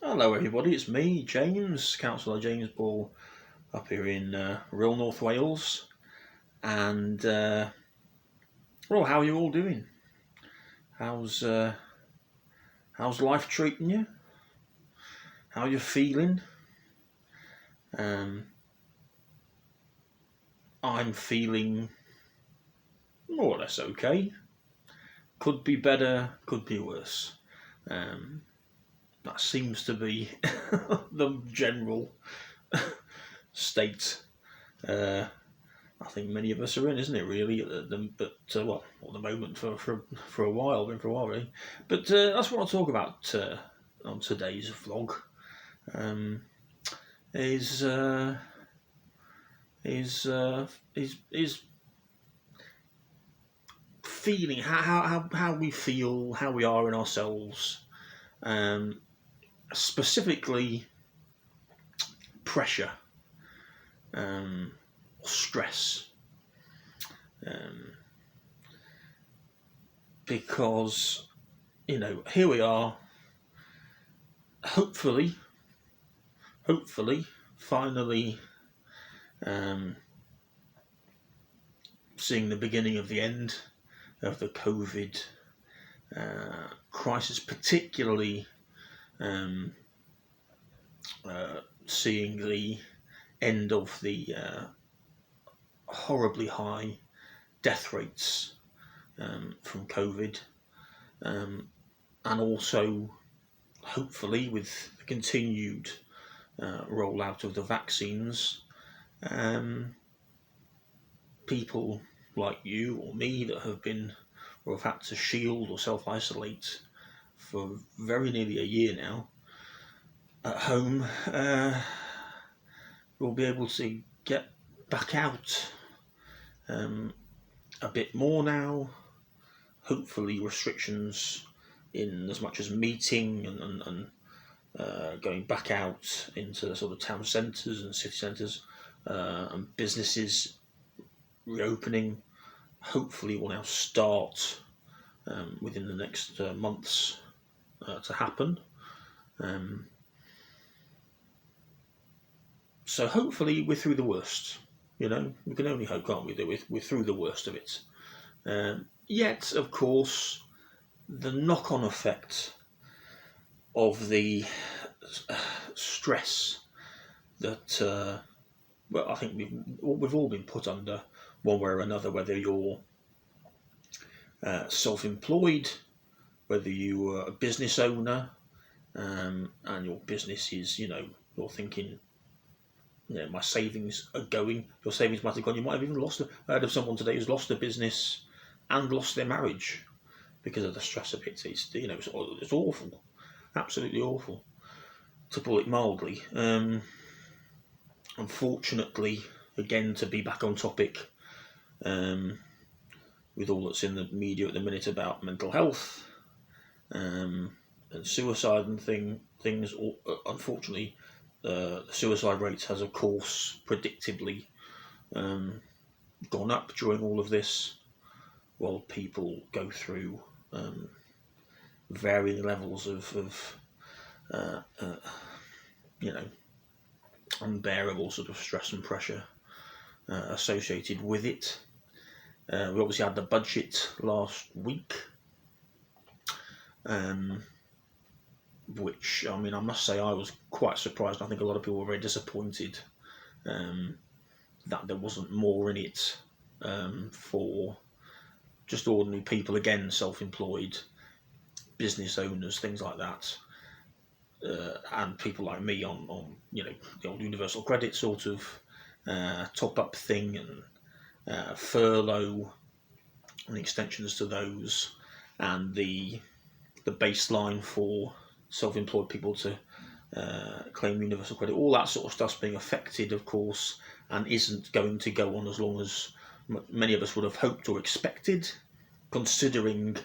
Hello everybody, it's me, James, Councillor James Ball, up here in rural North Wales. And, well, how are you all doing? How's life treating you? How are you feeling? I'm feeling more or less okay. Could be better, could be worse. That seems to be the general state I think many of us are in, isn't it? Really, at the moment for a while, been for a while, really. But that's what I'll talk about on today's vlog. Is feeling how we feel, how we are in ourselves, specifically pressure, stress. Because, here we are, hopefully, finally seeing the beginning of the end of the COVID crisis, particularly seeing the end of the horribly high death rates from COVID, and also hopefully with the continued rollout of the vaccines, people like you or me that have been or have had to shield or self-isolate for very nearly a year now at home will be able to get back out a bit more now. Hopefully restrictions in as much as meeting and going back out into the sort of town centres and city centres and businesses reopening hopefully will now start within the next months to happen. So hopefully we're through the worst. We can only hope, can't we, that we're through the worst of it. Yet, of course, the knock-on effect of the stress that I think we've all been put under one way or another, whether you're self-employed, whether you are a business owner, and your business is, you're thinking, my savings are going, your savings might have gone. You might have even lost I heard of someone today who's lost a business and lost their marriage because of the stress of it. It's awful, absolutely awful, to put it mildly. Unfortunately, again, to be back on topic, with all that's in the media at the minute about mental health and suicide and things, unfortunately, the suicide rate has, of course, predictably gone up during all of this, while people go through varying levels of unbearable sort of stress and pressure associated with it. We obviously had the budget last week, which, I must say I was quite surprised. I think a lot of people were very disappointed that there wasn't more in it for just ordinary people, again, self-employed, business owners, things like that, and people like me on the old universal credit sort of top-up thing, and furlough and extensions to those, and the baseline for self-employed people to claim universal credit. All that sort of stuff's being affected, of course, and isn't going to go on as long as many of us would have hoped or expected, considering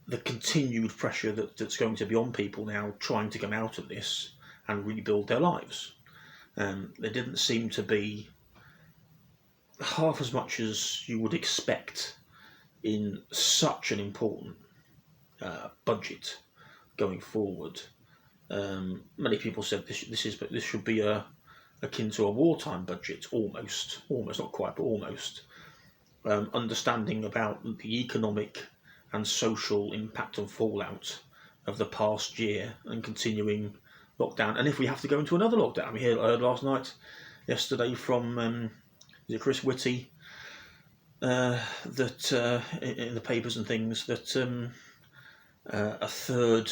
the continued pressure that's going to be on people now trying to come out of this and rebuild their lives. There didn't seem to be half as much as you would expect in such an important budget going forward Many people said this should be akin to a wartime budget, almost not quite, but almost. Understanding about the economic and social impact and fallout of the past year and continuing lockdown, and if we have to go into another lockdown. I heard yesterday from Chris Whitty, that in the papers and things, that a third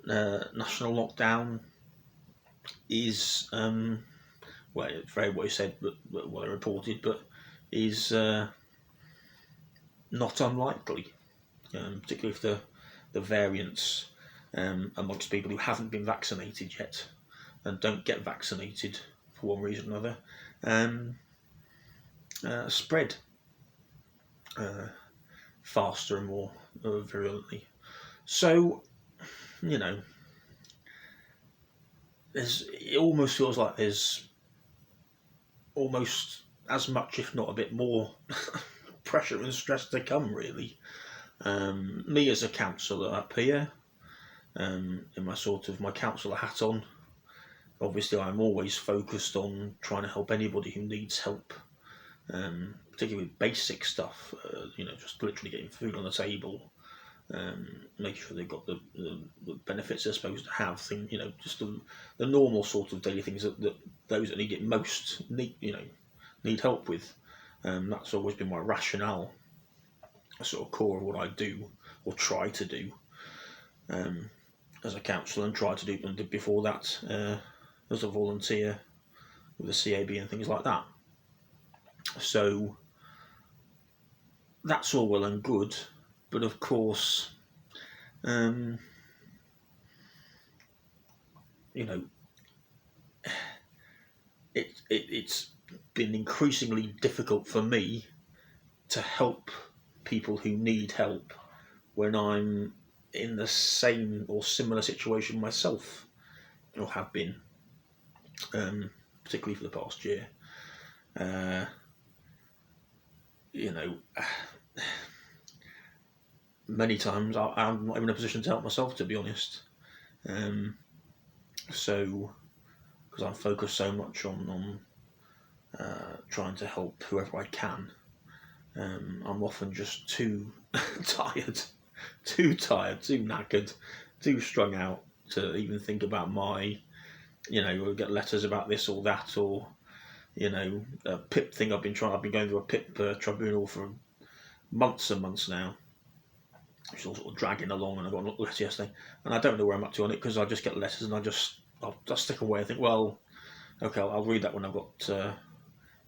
national lockdown is, well, it's very what he said, but what I reported, but is not unlikely, particularly if the variants amongst people who haven't been vaccinated yet and don't get vaccinated for one reason or another, spread faster and more virulently. So, it almost feels like there's almost as much, if not a bit more, pressure and stress to come, really. Me as a counsellor up here, in my counsellor hat on, obviously I'm always focused on trying to help anybody who needs help, particularly with basic stuff, just literally getting food on the table, making sure they've got the benefits they're supposed to have, just the normal sort of daily things that those that need it most need help with. That's always been my rationale, a sort of core of what I do or try to do as a counsellor, and try to do and did before that as a volunteer with the CAB and things like that. So that's all well and good, but of course, it's been increasingly difficult for me to help people who need help when I'm in the same or similar situation myself, or have been, particularly for the past year. Many times I'm not even in a position to help myself, to be honest. So, because I'm focused so much on trying to help whoever I can, I'm often just too tired, too knackered, too strung out to even think about we'll get letters about this or that, or a PIP thing. I've been going through a PIP tribunal for months and months now. It's all sort of dragging along, and I got a letter yesterday, and I don't know where I'm up to on it, because I just get letters and I'll just stick away. I think, well, okay, I'll read that when I've got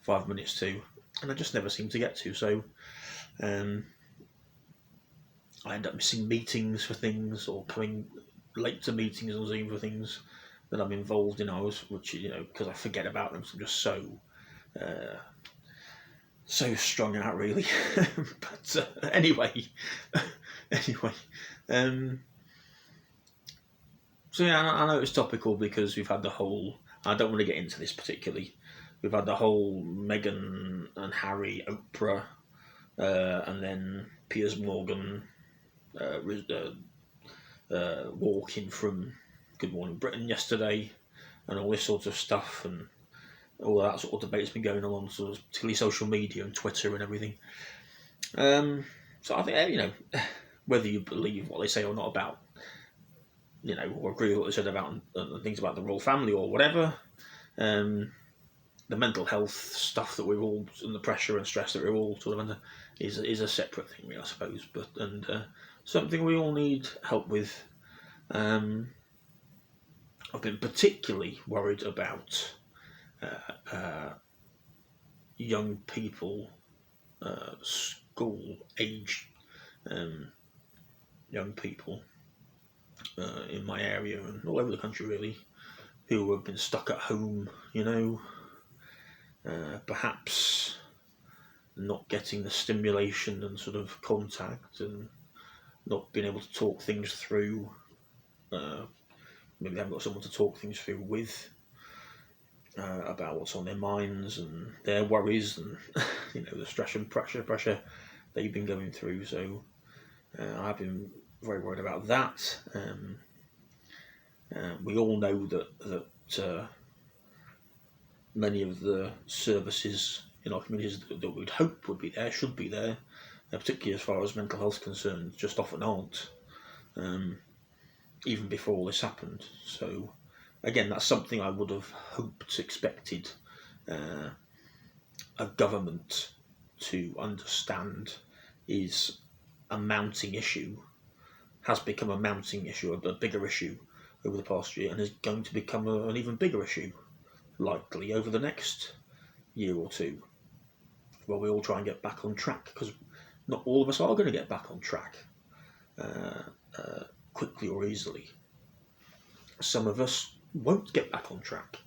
5 minutes to, and I just never seem to get to. So I end up missing meetings for things, or coming late to meetings on Zoom for things that I'm involved in. Which because I forget about them, so I'm just so strung out, really. But anyway. So yeah, I know it's topical because we've had the whole. I don't want to get into this particularly. We've had the whole Meghan and Harry, Oprah, and then Piers Morgan walking from Good Morning Britain yesterday, and all this sort of stuff, and all that sort of debate's been going on sort of particularly social media and Twitter and everything. So I think whether you believe what they say or not about, or agree with what they said about things about the royal family or whatever, the mental health stuff that we're all, and the pressure and stress that we're all sort of under, is a separate thing, I suppose, but something we all need help with. I've been particularly worried about young people, school-age young people in my area and all over the country, really, who have been stuck at home, perhaps not getting the stimulation and sort of contact, and not being able to talk things through. Maybe they haven't got someone to talk things through with, about what's on their minds and their worries, and the stress and pressure they've been going through. So I've been very worried about that. We all know that many of the services in our communities that we'd hope would be there, should be there, particularly as far as mental health is concerned, just often aren't, even before all this happened. So, again, that's something I would have hoped, expected a government to understand is a mounting issue, has become a mounting issue, a bigger issue over the past year, and is going to become an even bigger issue, likely, over the next year or two, while we all try and get back on track, because not all of us are going to get back on track quickly or easily. Some of us won't get back on track.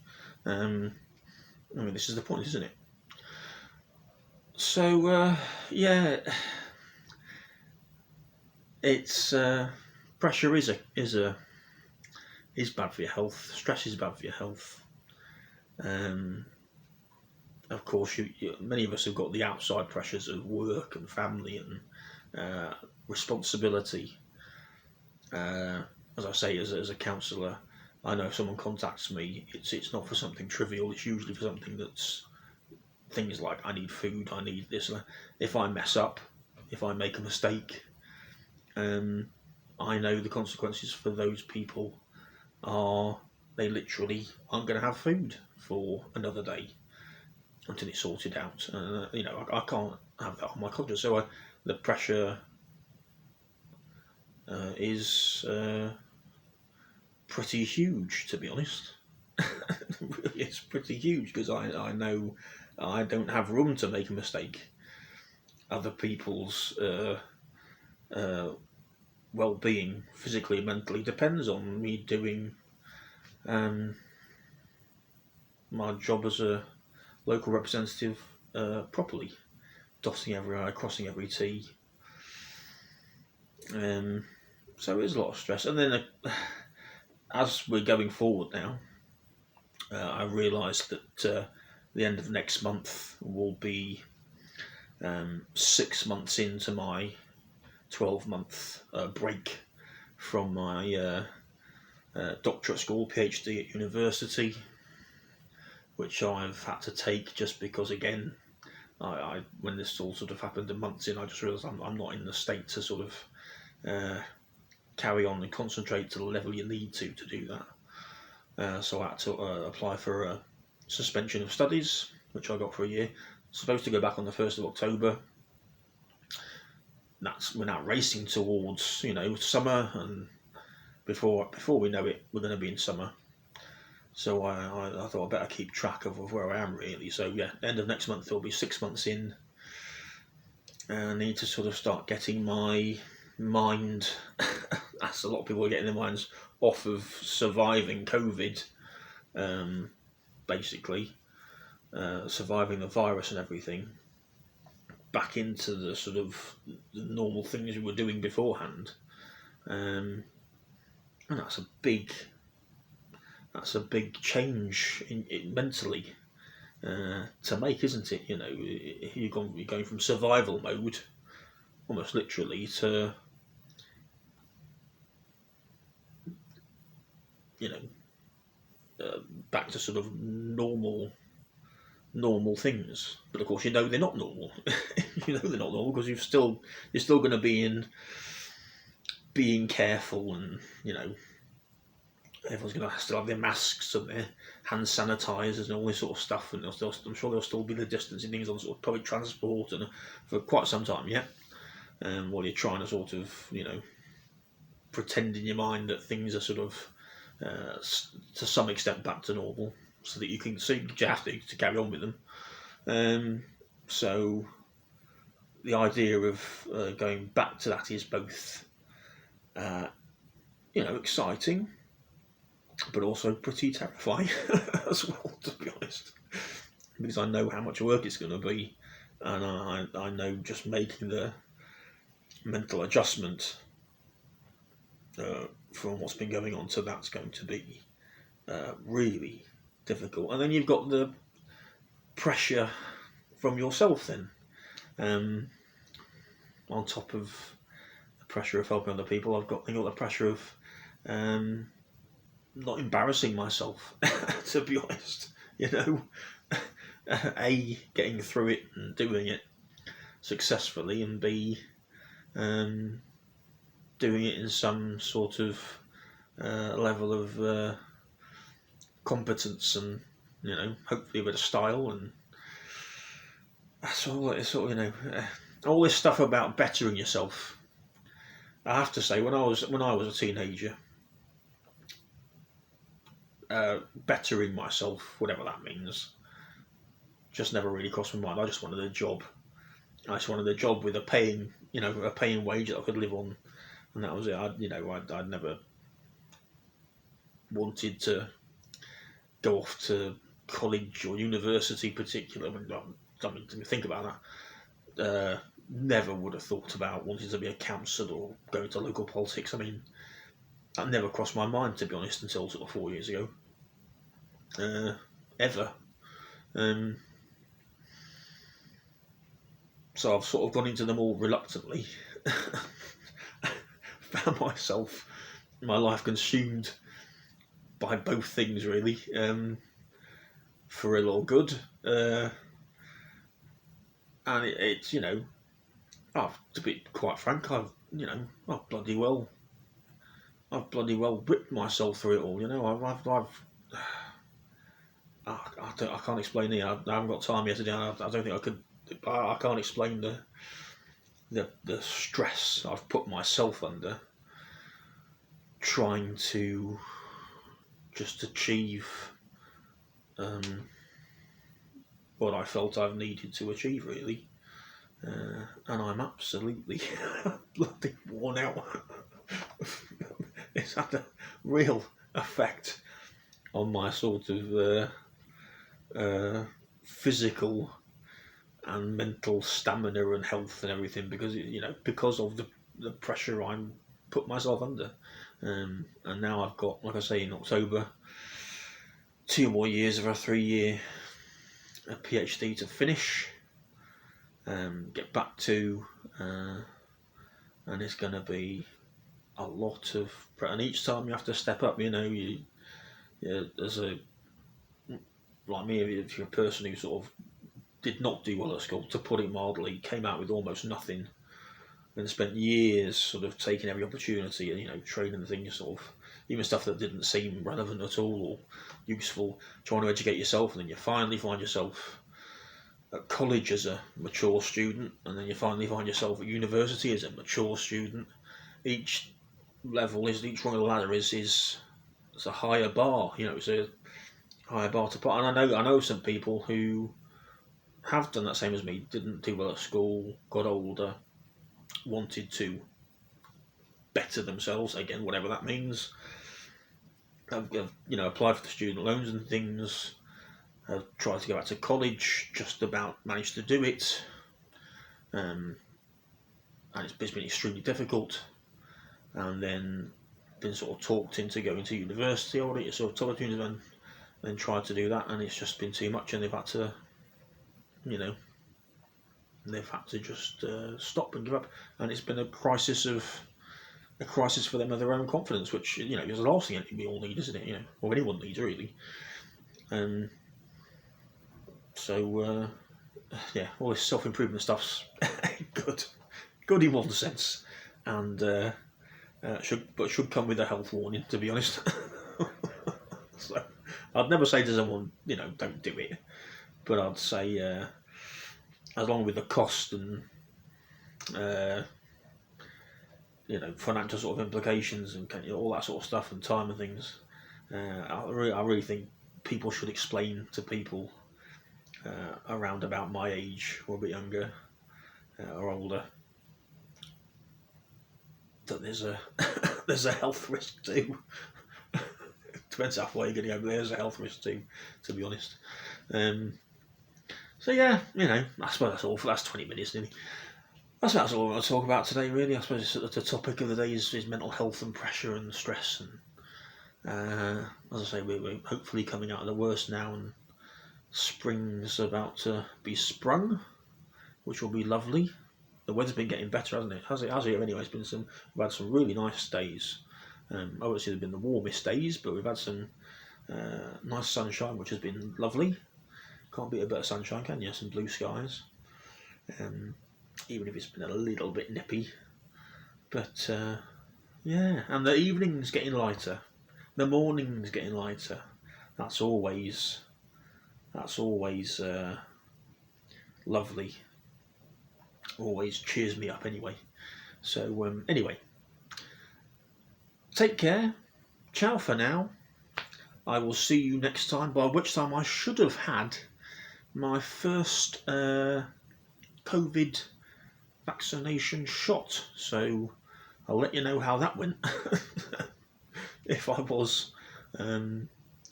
I mean, this is the point, isn't it? So, yeah, it's pressure is bad for your health. Stress is bad for your health. Of course, many of us have got the outside pressures of work and family and responsibility. As I say, as a counsellor, I know if someone contacts me, it's not for something trivial. It's usually for something that's things like I need food, I need this. If I mess up, if I make a mistake, I know the consequences for those people are they literally aren't going to have food for another day until it's sorted out. I can't have that on my conscience. So the pressure is pretty huge, to be honest. Really, it's pretty huge because I know I don't have room to make a mistake. Other people's well-being, physically and mentally, depends on me doing my job as a local representative properly, dotting every I, crossing every T. So there's a lot of stress, and then as we're going forward now, I realise that the end of next month will be 6 months into my 12-month break from my doctorate school, PhD at university, which I've had to take just because, again, I when this all sort of happened a month in, I just realised I'm not in the state to sort of carry on and concentrate to the level you need to do that. So I had to apply for a suspension of studies, which I got for a year. Supposed to go back on the 1st of October. We're now racing towards summer, and before we know it, we're going to be in summer. So I thought I'd better keep track of where I am, really. So yeah, end of next month, it'll be 6 months in. And I need to sort of start getting my mind, as a lot of people are getting their minds off of surviving COVID, basically, surviving the virus and everything, back into the sort of the normal things we were doing beforehand. And that's a big change in mentally to make, isn't it? You're going from survival mode, almost literally, to back to sort of normal things. But of course, they're not normal. They're not normal because you're still going to be in being careful, and everyone's going to still have their masks and their hand sanitizers and all this sort of stuff, and I'm sure there'll still be the distancing things on sort of public transport and for quite some time yet. While you're trying to sort of pretend in your mind that things are sort of to some extent back to normal, so that you have to carry on with them. So the idea of going back to that is both exciting, but also pretty terrifying as well, to be honest, because I know how much work it's going to be, and I know just making the mental adjustment from what's been going on to that's going to be really difficult. And then you've got the pressure from yourself then, on top of the pressure of helping other people. I've got the pressure of not embarrassing myself, to be honest. You know, A, getting through it and doing it successfully, and B, doing it in some sort of level of competence, and hopefully a bit of style, and that's all. It's sort of all this stuff about bettering yourself. I have to say, when I was a teenager, bettering myself, whatever that means, just never really crossed my mind. I just wanted a job. I just wanted a job with a paying wage that I could live on, and that was it. I'd never wanted to go off to college or university, particularly. I mean, think about that. Never would have thought about wanting to be a councillor or going to local politics. I mean, that never crossed my mind, to be honest, until sort of 4 years ago. Ever. So I've sort of gone into them all reluctantly. Found my life consumed by both things, really, for ill or good. And it's to be quite frank, I've bloody well whipped myself through it all. I can't explain it. I haven't got time yesterday. I don't think I could. I can't explain the stress I've put myself under trying to just achieve what I felt I've needed to achieve, really. And I'm absolutely bloody worn out. It's had a real effect on my sort of physical and mental stamina and health and everything, because of the pressure I'm put myself under. And now I've got, like I say, in October, 2 more years of a 3-year PhD to finish, get back to, and it's going to be a lot of, and each time you have to step up. As a, like me, if you're a person who sort of did not do well at school, to put it mildly, came out with almost nothing, and spent years sort of taking every opportunity and training things, sort of even stuff that didn't seem relevant at all or useful, trying to educate yourself, and then you finally find yourself at college as a mature student, and then you finally find yourself at university as a mature student. Each rung of the ladder is a higher bar. It's a higher bar to put. And I know some people who have done that same as me, didn't do well at school, got older, wanted to better themselves, again, whatever that means. I've applied for the student loans and things. I've tried to go back to college, just about managed to do it. And it's been extremely difficult. And then been sort of talked into going to university, or sort of told to, and then tried to do that, and it's just been too much, and they've had to just stop and give up, and it's been a crisis for them of their own confidence, which is the last thing we all need, isn't it? Or anyone needs, really. So all this self-improvement stuff's good in one sense, and should come with a health warning, to be honest. So I'd never say to someone, don't do it, but I'd say, along with the cost and financial sort of implications and all that sort of stuff, and time and things, I really think people should explain to people around about my age, or a bit younger or older, that there's a health risk too. Depends how far you're going to go, but there's a health risk too, to be honest. So yeah, I suppose that's 20 minutes nearly. That's all I want to talk about today, really. I suppose the topic of the day is mental health and pressure and stress, and as I say, we're hopefully coming out of the worst now, and spring's about to be sprung, which will be lovely. The weather's been getting better, hasn't it? Has it here anyway? We've had some really nice days, Obviously, they've been the warmest days, but we've had some nice sunshine, which has been lovely. Can't beat a bit of sunshine, can you? Some blue skies. Even if it's been a little bit nippy. But yeah, and the evening's getting lighter. The morning's getting lighter. That's always lovely. Always cheers me up anyway. So anyway, take care. Ciao for now. I will see you next time, by which time I should have had my first COVID vaccination shot. So I'll let you know how that went. If I was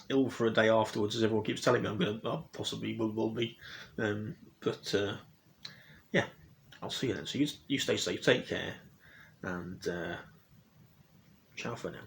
ill for a day afterwards, as everyone keeps telling me I possibly will be. But yeah, I'll see you then. So you stay safe, take care, and ciao for now.